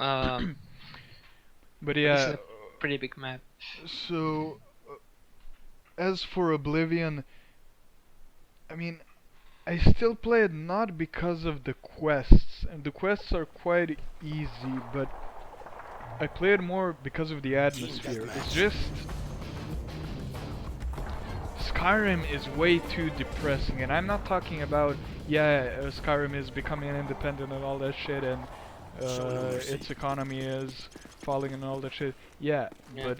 Um, But but this yeah, is a pretty big map. so as for Oblivion, I mean, I still play it not because of the quests, and the quests are quite easy, but I play it more because of the atmosphere. It's just Skyrim is way too depressing, and I'm not talking about Skyrim is becoming independent and all that shit, and its economy is falling and all that shit. Yeah, Yeah. but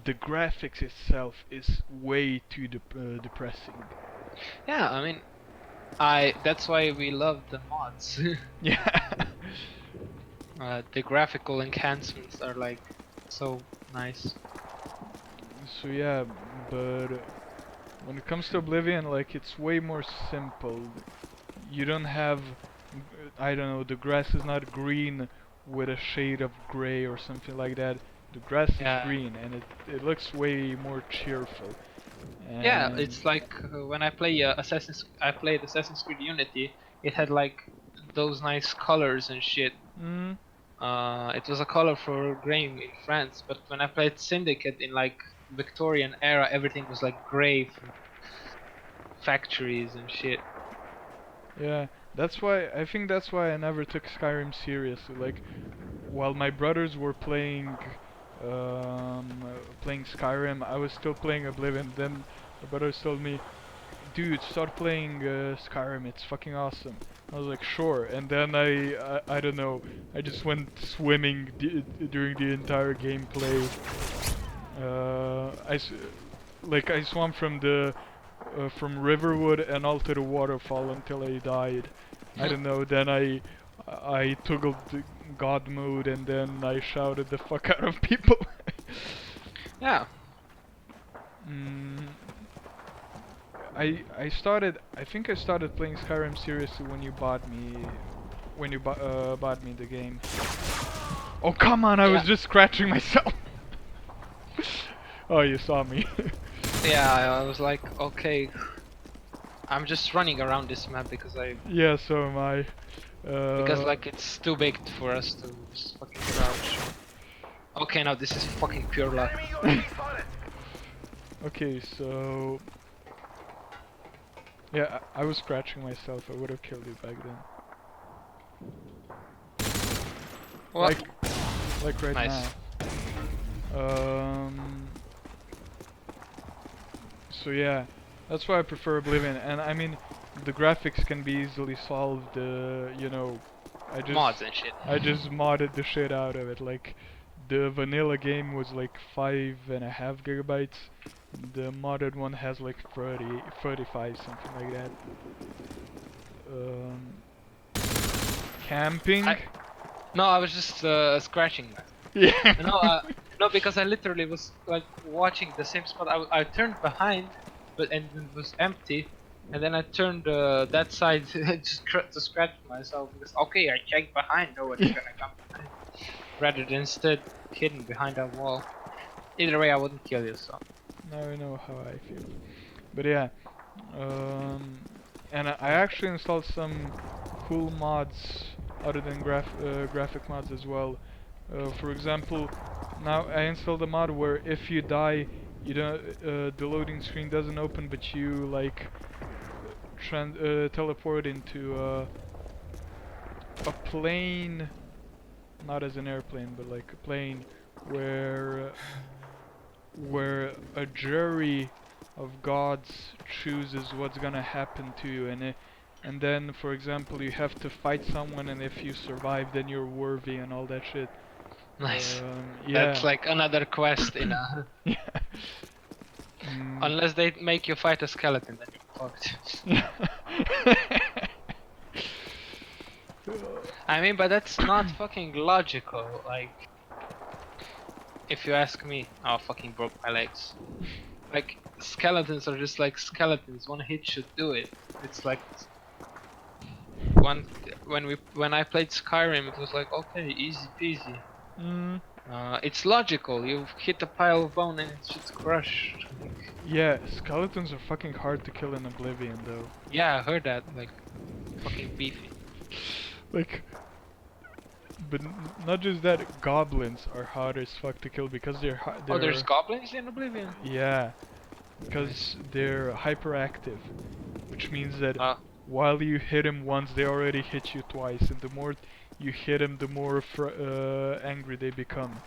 the graphics itself is way too depressing. Yeah, I mean, I that's why we love the mods. Yeah. The graphical enhancements are like so nice. So yeah, but when it comes to Oblivion, like it's way more simple. You don't have, I don't know, the grass is not green with a shade of gray or something like that. The grass is Yeah. green and it looks way more cheerful. Yeah, And it's like when I played Assassin's Creed Unity. It had like those nice colors and shit. mm, It was a colorful green in France, but when I played Syndicate in like Victorian era, everything was like gray from factories and shit. yeah, I think that's why I never took Skyrim seriously. Like while my brothers were playing Skyrim, I was still playing Oblivion. Then my brothers told me, dude, start playing Skyrim, it's fucking awesome. I was like, sure, and then I don't know, I just went swimming during the entire gameplay. I swam from Riverwood and all to the waterfall until I died. I don't know. Then I toggled the God mode and then I shouted the fuck out of people. Yeah, mm, I think I started playing Skyrim seriously when you bought me the game. Oh come on! I was yeah, just scratching myself. Oh, you saw me. yeah. I was like, okay, I'm just running around this map Yeah, so am I. because like it's too big for us to just fucking crouch. Okay, now this is fucking pure luck. Okay, so yeah, I was scratching myself. I would have killed you back then. Well, Like right nice. now. So yeah, that's why I prefer Oblivion. And I mean, the graphics can be easily solved. You know, I just Mods and shit. I just modded the shit out of it. Like the vanilla game was like 5.5 GB. The modded one has like 35, something like that. Um, Camping? No, I was just scratching that. Yeah. No, no, because I literally was like watching the same spot. I turned behind, and it was empty, and then I turned that side just to scratch myself because okay, I checked behind, nobody's Yeah. gonna come behind, rather than instead hidden behind that wall. Either way, I wouldn't kill you. So Now I know how I feel. But yeah, um, and I actually installed some cool mods other than graphic mods as well. For example, now I installed a mod where if you die, you don't the loading screen doesn't open, but you like teleport into a plane, not as an airplane, but like a plane where a jury of gods chooses what's gonna happen to you, and then, for example, you have to fight someone, and if you survive, then you're worthy and all that shit. nice. That's Yeah. like another quest in a. Yeah. Mm. Unless they make you fight a skeleton, then you're fucked. I mean, but that's not fucking logical. Like, if you ask me, oh, fucking broke my legs. Like, skeletons are just like skeletons. One hit should do it. It's like one when I played Skyrim, it was like okay, easy peasy. Mm. It's logical. You hit a pile of bone and it should crush. Yeah, skeletons are fucking hard to kill in Oblivion, though. Yeah, I heard that. Like, fucking beefy. Like, But not just that, goblins are hard as fuck to kill because Oh, there's they're goblins in Oblivion? yeah, because Nice. they're hyperactive, which means that Ah, while you hit him once, they already hit you twice, and the more you hit them, the more angry they become.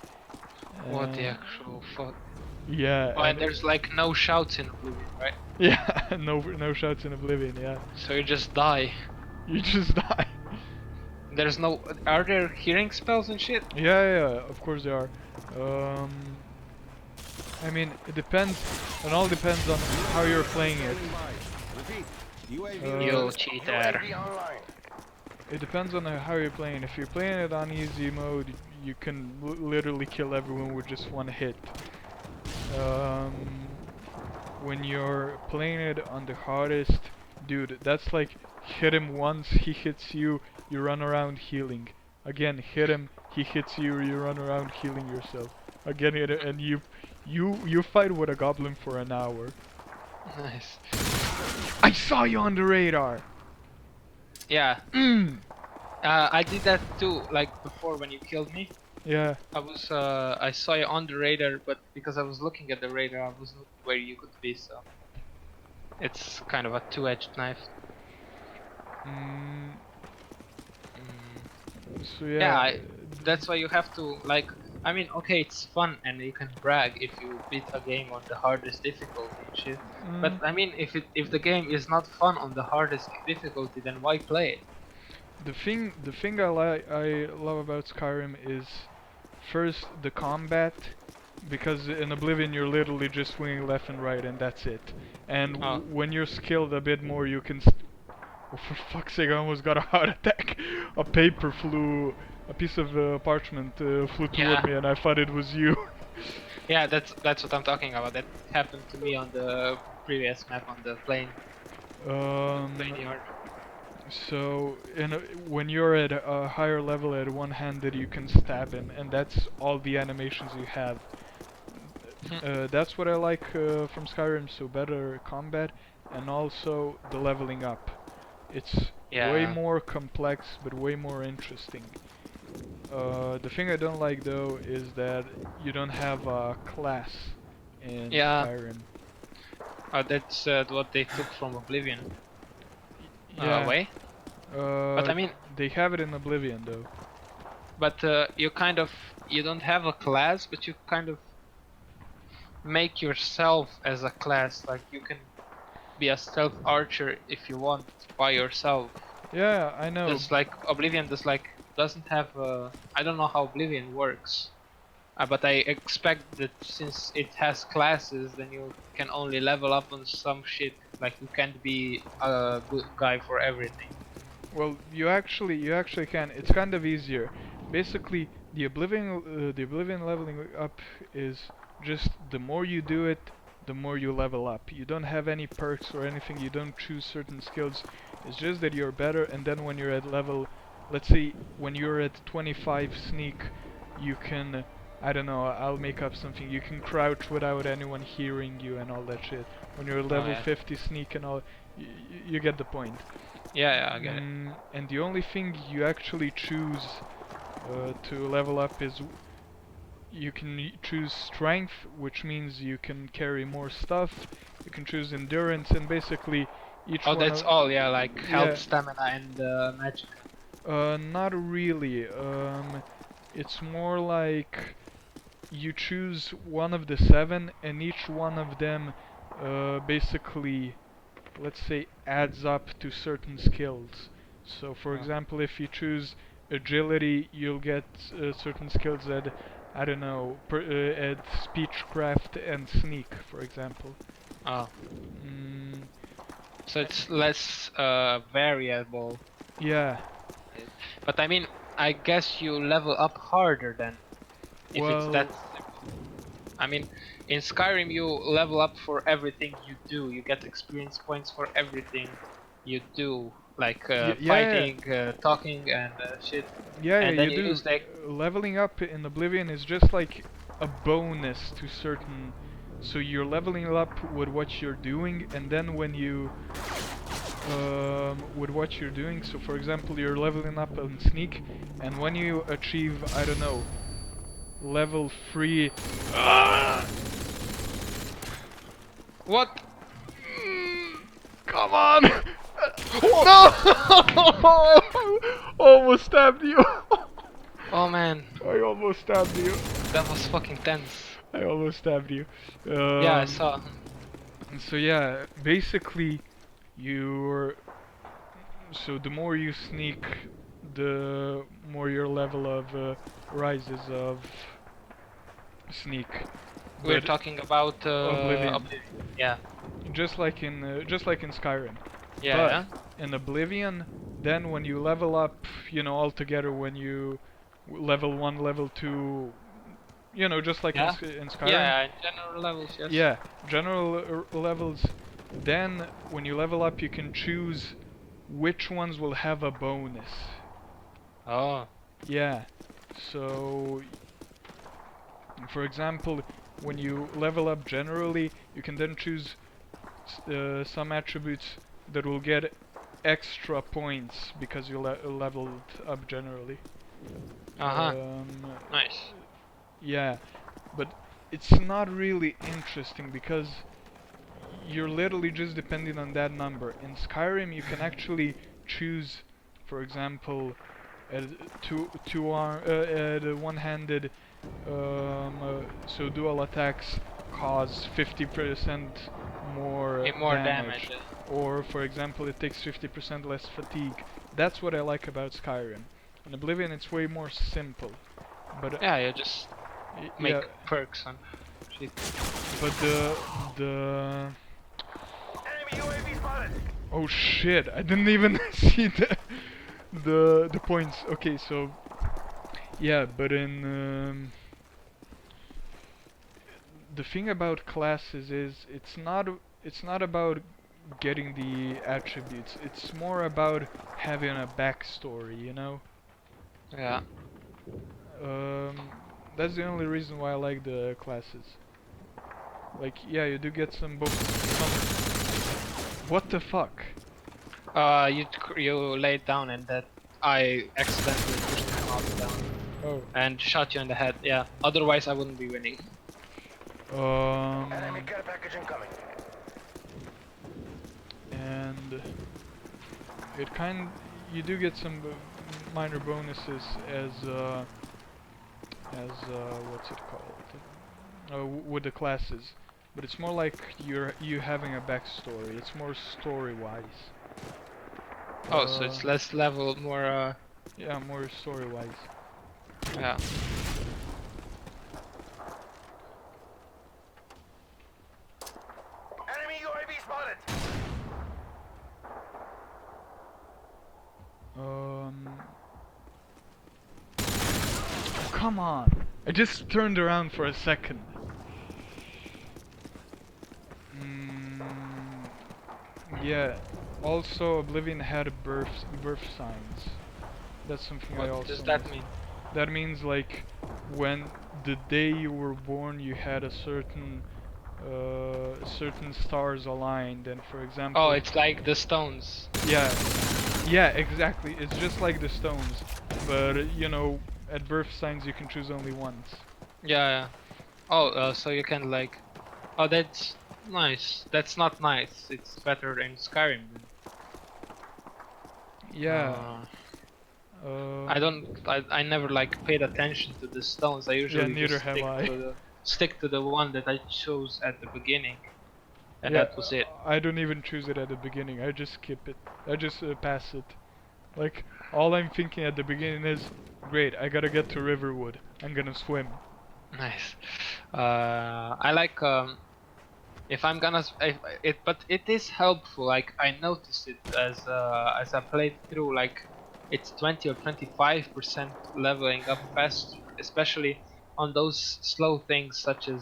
what the actual fuck? Yeah, Oh, and there's like no shouts in Oblivion, right? yeah, no shouts in Oblivion. Yeah, So you just die. you just die. There's no. Are there hearing spells and shit? Yeah, of course they are. Um, I mean, it depends. It all depends on how you're playing it. You cheater. It depends on how you're playing. If you're playing it on easy mode, you can literally kill everyone with just one hit. Um, when you're playing it on the hardest, dude, that's like hit him once, he hits you, you run around healing. Again, hit him, he hits you, you run around healing yourself. Again, hit it, and you fight with a goblin for an hour. Nice. I saw you on the radar. Yeah. Mm. I did that too, like before when you killed me. Yeah. I saw you on the radar, but because I was looking at the radar, I wasn't where you could be, so. It's kind of a two-edged knife. Mm. Mm. So Yeah, that's why you have to, like, I mean, okay, it's fun and you can brag if you beat a game on the hardest difficulty and shit. But I mean, if the game is not fun on the hardest difficulty, then why play it? the thing I love about Skyrim is first the combat, because in Oblivion you're literally just swinging left and right and that's it. And Oh. when you're skilled a bit more, you can. Oh, for fuck's sake! I almost got a heart attack. A paper flew, a piece of parchment flew toward me, and I thought it was you. Yeah, that's what I'm talking about. That happened to me on the previous map on the plane yard. So, when you're at a higher level at one-handed, you can stab him, and that's all the animations you have. That's what I like from Skyrim, so better combat, and also the leveling up. It's way more complex, but way more interesting. The thing I don't like though is that you don't have a class in Skyrim. That's what they took from Oblivion. Yeah. Way? But I mean, they have it in Oblivion though. But you don't have a class, but you kind of make yourself as a class. Like you can be a stealth archer if you want by yourself. Yeah, I know. It's like Oblivion doesn't have I don't know how Oblivion works. But I expect that since it has classes, then you can only level up on some shit. Like you can't be a good guy for everything. Well, you actually can. It's kind of easier. Basically, the Oblivion leveling up is just the more you do it, the more you level up. You don't have any perks or anything. You don't choose certain skills. It's just that you're better, and then when you're at level, let's say when you're at 25 sneak, you can, I don't know, I'll make up something. You can crouch without anyone hearing you and all that shit. When you're level 50 sneak and all, you get the point. Yeah, I get it. And the only thing you actually choose to level up is you can choose strength, which means you can carry more stuff. You can choose endurance, and basically each one. Oh, that's all, yeah, like health, stamina, and magic. Not really. It's more like you choose one of the 7, and each one of them basically, let's say, adds up to certain skills. So for example, if you choose agility, you'll get certain skills that, I don't know, add speechcraft and sneak, for example. Oh. So it's less variable. Yeah. But I mean, I guess you level up harder then. If it's that simple. I mean, in Skyrim you level up for everything you do. You get experience points for everything you do. Like fighting, talking and shit. Yeah, and then you do. Use, like, leveling up in Oblivion is just like a bonus to certain. So you're leveling up with what you're doing, and then when you with what you're doing. So for example, you're leveling up on sneak, and when you achieve, I don't know, level 3. What? Come on! No! Almost stabbed you. Oh man, I almost stabbed you. that was fucking tense. I almost stabbed you. Yeah, I saw. So yeah, basically, you're. So the more you sneak, the more your level of rises of sneak. We're But talking about Oblivion, Oblivion. Yeah. just like in Skyrim. Yeah. But in Oblivion, then when you level up, altogether, when you level 1, level 2, just like Yeah. in Skyrim. Yeah, in general levels, yes. Yeah, general levels. Then when you level up, you can choose which ones will have a bonus. Oh. Yeah. So, for example, when you level up generally, you can then choose some attributes that will get extra points because you leveled up generally. Uh-huh. Nice. Yeah, but it's not really interesting because you're literally just depending on that number. In Skyrim, you can actually choose, for example, the one-handed, so dual attacks cause 50% more More damage. damage. Or, for example, it takes 50% less fatigue. That's what I like about Skyrim. In Oblivion, it's way more simple. But Yeah, you just make yeah, perks and shit. but the Enemy UAV spotted. oh shit! I didn't even see the points. Okay, so yeah, but in the thing about classes is it's not about getting the attributes. It's more about having a backstory, you know. Yeah. Um, that's the only reason why I like the classes. Like, yeah, you do get some What the fuck? You laid down and that I accidentally pushed my mouse down Oh. and shot you in the head. Yeah. Otherwise, I wouldn't be winning. Enemy care package incoming. And you do get some minor bonuses as what's it called? With the classes, but it's more like you having a backstory. It's more story-wise. Oh, so it's less level, more Yeah, more story-wise. yeah. Enemy UAV spotted. Oh, come on! I just turned around for a second. Yeah. Also, Oblivion had birth signs. That's something I What also does that missed. mean? That means like when the day you were born, you had a certain stars aligned, and for example. Oh, it's like the stones. Yeah. Yeah, exactly. It's just like the stones, but at birth signs you can choose only once. Yeah. Oh, so you can like. Oh, that's nice. That's not nice. It's better in Skyrim. Yeah. I never like paid attention to the stones. I usually neither just have I. stick to the one that I chose at the beginning, and Yeah, that was it. I don't even choose it at the beginning. I just skip it. I just pass it. Like, all I'm thinking at the beginning is, great, I gotta get to Riverwood. I'm gonna swim. Nice. I like if I'm gonna but it is helpful. Like I noticed it as I played through. Like it's 20 or 25% leveling up faster, especially on those slow things such as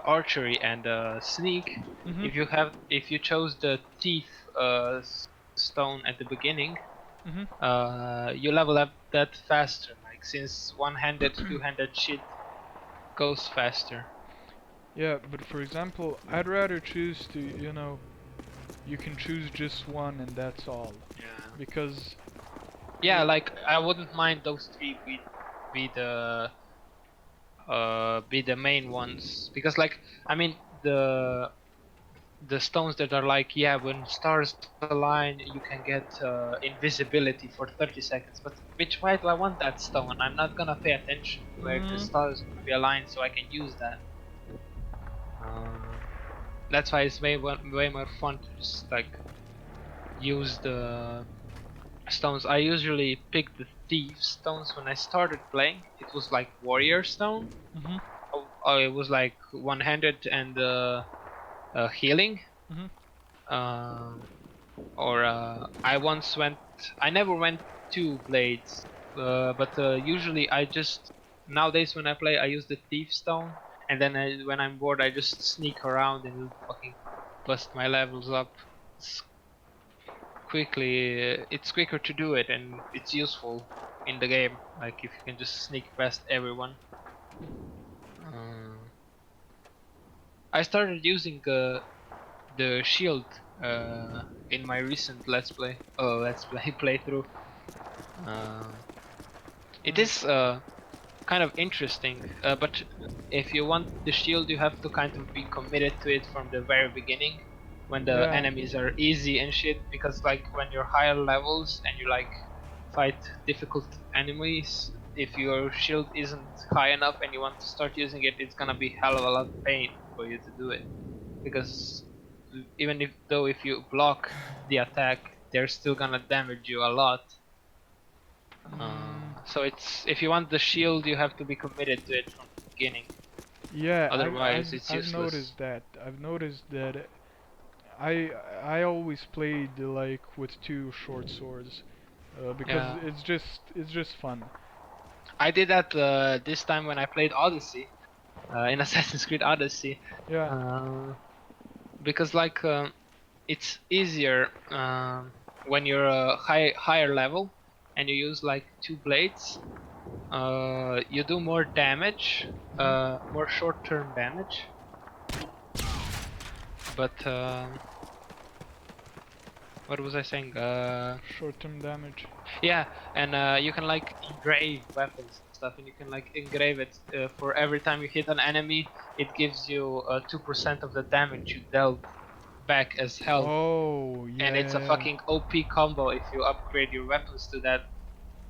archery and sneak. Mhm. If you chose the thief stone at the beginning, Mhm. you level up that faster. Like since one-handed, two-handed shit goes faster. Yeah, but for example, I'd rather choose to, you know, you can choose just one and that's all. Yeah. Because Yeah, like I wouldn't mind those three be the main ones, because like I mean the stones that are like, yeah, when stars align you can get invisibility for 30 seconds, but which, why do I want that stone? I'm not gonna pay attention where the stars are gonna be aligned so I can use that. That's why it's way more fun to just like use the stones. I usually pick the thief stones when I started playing. It was like warrior stone. mhm, Oh, it was like one-handed and healing. mhm. Um, or I once went. I never went two blades, but usually I just, nowadays when I play I use the thief stone, and then when I'm bored I just sneak around and fucking bust my levels up. It's quickly. It's quicker to do it, and it's useful in the game. Like if you can just sneak past everyone. Uh, I started using the shield in my recent let's play playthrough. Uh, it is kind of interesting, but if you want the shield, you have to kind of be committed to it from the very beginning, when the Yeah. enemies are easy and shit. Because like when you're higher levels and you like fight difficult enemies, if your shield isn't high enough and you want to start using it, it's gonna be hell of a lot of pain for you to do it. Because even if you block the attack, they're still gonna damage you a lot. So it's, if you want the shield, you have to be committed to it from the beginning. Yeah, Otherwise, it's I've useless. noticed that. I've noticed that I I always played like with two short swords, because Yeah, it's just fun. I did that this time when I played Odyssey, in Assassin's Creed Odyssey, Yeah. uh, because like it's easier when you're a higher level and you use like two blades. You do more damage, Mhm. more short-term damage, but what was I saying? Short-term damage. Yeah, and you can like engrave weapons and stuff, and you can like engrave it for every time you hit an enemy. It gives you 2% of the damage you dealt back as health, Oh, and it's a yeah. fucking OP combo if you upgrade your weapons to that,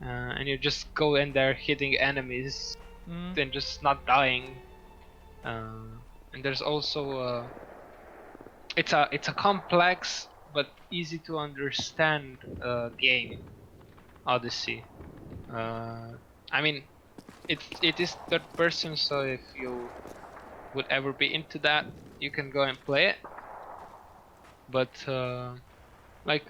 and you just go in there hitting enemies, Mm. then just not dying. And there's also it's a complex but easy to understand game, Odyssey. I mean, it is third person, so if you would ever be into that, you can go and play it. But like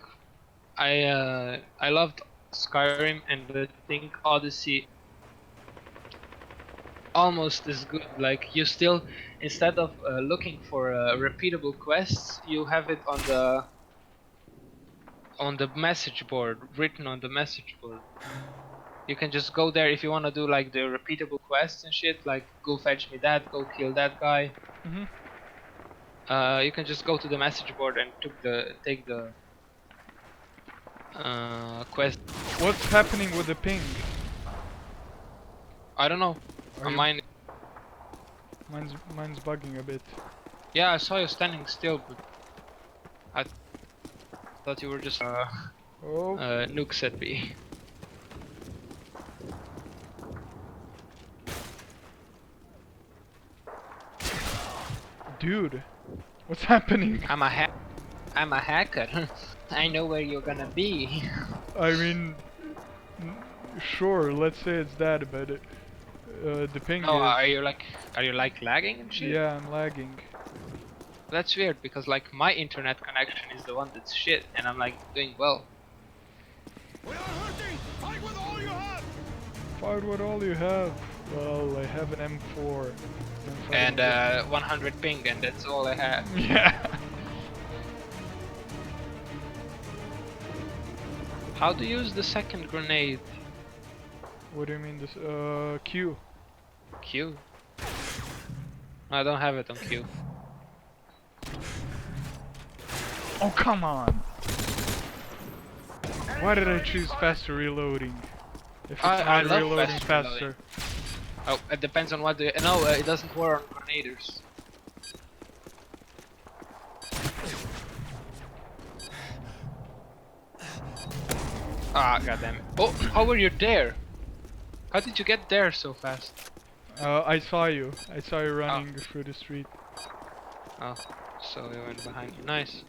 I loved Skyrim, and I think Odyssey almost as good. Like you still, instead of looking for repeatable quests, you have it on the message board, written on the message board. You can just go there if you want to do like the repeatable quests and shit, like go fetch me that, go kill that guy. Mhm. You can just go to the message board and take the quest. What's happening with the ping? I don't know. Are you? Mine. Mine's bugging a bit. Yeah, I saw you standing still, but I thought you were just Oh, nukes at me. dude, what's happening? I'm a hacker. I know where you're gonna be. I mean, sure, let's say it's that, but the ping No, is. are you like lagging and shit? Yeah, I'm lagging. That's weird, because like my internet connection is the one that's shit, and I'm like doing well. We are hurting! Fight with all you have! Fight with all you have. Well, I have an M4. I'm fighting And 100 ping, and that's all I have. with- Yeah. How to use the second grenade? What do you mean this? Q. Q. I don't have it on Q. Oh, come on! Why did I choose faster reloading? If it's I not love reloading fast faster. reloading. Oh, it depends on what the. No, it doesn't work on grenaders. Ah, goddamn it. Oh, how were you there? How did you get there so fast? I saw you. I saw you running through the street. Oh, so we went behind you. Nice.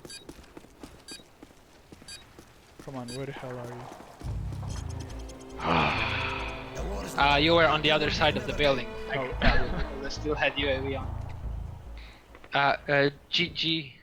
Come on, where the hell are you? You were on the other side of the building. I Oh. can tell you because I still had UAV on. GG.